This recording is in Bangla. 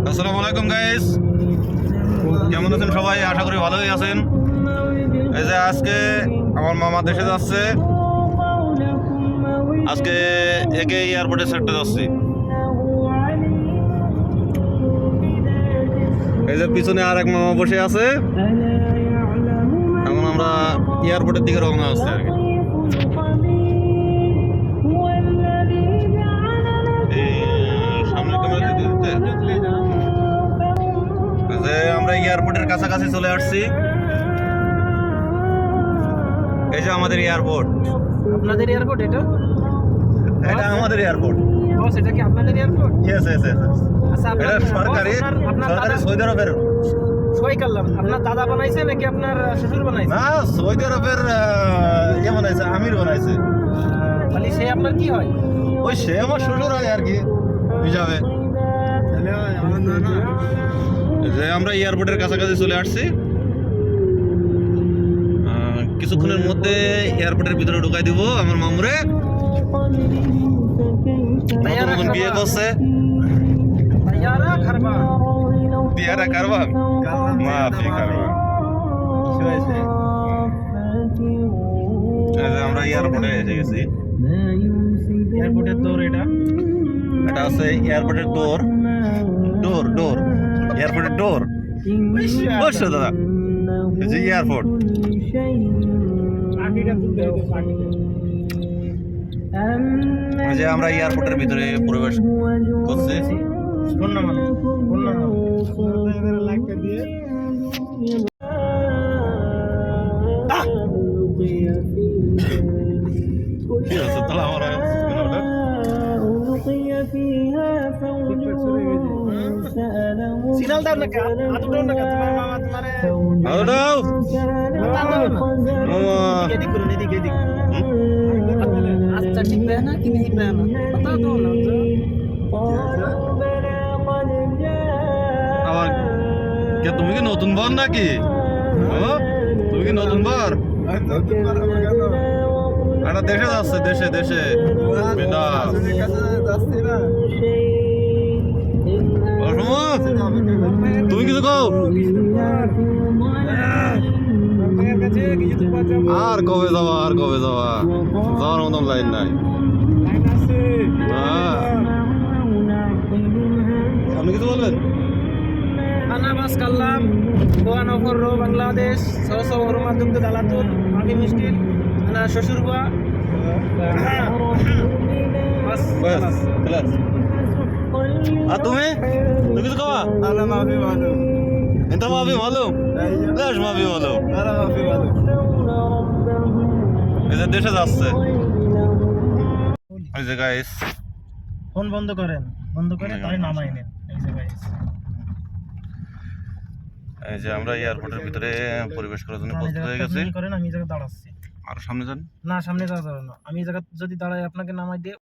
আসসালামু আলাইকুম গাইস, কেমন আছেন সবাই? আশা করি ভালোই আছেন। এই যে আজকে আমার মামা দেশে যাচ্ছে, আজকে একে এয়ারপোর্টে ছাড়তে যাচ্ছি। এই যে পিছনে আর এক মামা বসে আছে। এখন আমরা এয়ারপোর্টের দিকে রওনা হচ্ছি আর কি। আমরা এয়ারপোর্টের কাছাকাছি চলে আসছি। এই যে আমাদের এয়ারপোর্ট। আপনাদের এয়ারপোর্ট এটা? এটা আমাদের এয়ারপোর্ট। ও, সেটা কি আপনাদের এয়ারপোর্ট? Yes yes yes. আচ্ছা, এটা সরকারি সৌদি আরবের। সই করলাম। আপনার দাদা বানাইছে নাকি আপনার শ্বশুর বানাইছে? না, সৌদি আরবের ইয়ে বানাইছে, আমির বানাইছে। তাহলে সে আপনার কি হয়? ওই সে আমার শ্বশুর হয় আর কি হিসাবে। যে আমরা এয়ারপোর্টের কাছাকাছি চলে আসছি, কিছুক্ষণের মধ্যে এয়ারপোর্টের ভিতরে ঢুকাই দিব আমার মামুরে। বিয়ে করছে দিয়ারা কারবান মাফি কারবান। আমরা এয়ারপোর্টে এসে গেছি। এয়ারপোর্টের দৌড় এটা আছে এয়ারপোর্টের ডোর ডোর ডোর এয়ারপোর্টের ডোর। অবশ্যই দাদা, এই যে এয়ারপোর্ট। যে আমরা এয়ারপোর্টের ভিতরে প্রবেশ করছি। সিগন্যাল দাও না, আদুটাও না, তোমার মামা তোমারে আদুটাও এদিক করুন, এদিক। আচ্ছা, ঠিক না কি নেই না কথা তো না। আবার কে, তুমি কি নতুন বর নাকি? তুমি কি নতুন বর? একটা দেশে যাচ্ছে, দেশে দেশে তুমি কিছু কও? আর কবে যাওয়া, আর কবে যাওয়া? যাওয়ার মতন লাইন নাই। আপনি কিছু বলবেন? Ana Mas Kalam, Buan Oforo, Bangladesh, Soso Hormat Dukta Dalatun, Abi Muskil, Ana Shoshurba. বাস ক্লাস। আর তুমি তুমি কিছু কবা? Ala Mafi Malu. Enta mafi malum? Lesh mafi malum? Ala Mafi Malu. এই যে দেশে যাচ্ছে। এই যে গাইস, ফোন বন্ধ করেন, বন্ধ করে তাহলে নামাই নেন। এই যে গাইস, এই যে আমরা এয়ারপোর্টের ভিতরে পরিবেশ করার জন্য প্রস্তুত হয়ে গেছি। করেন, আমি এই জায়গায় দাঁড়াচ্ছি। আর সামনে যান না, সামনে যাওয়া যাবে না। আমি এই জায়গা যদি দাঁড়াই আপনাকে নামাই দিয়ে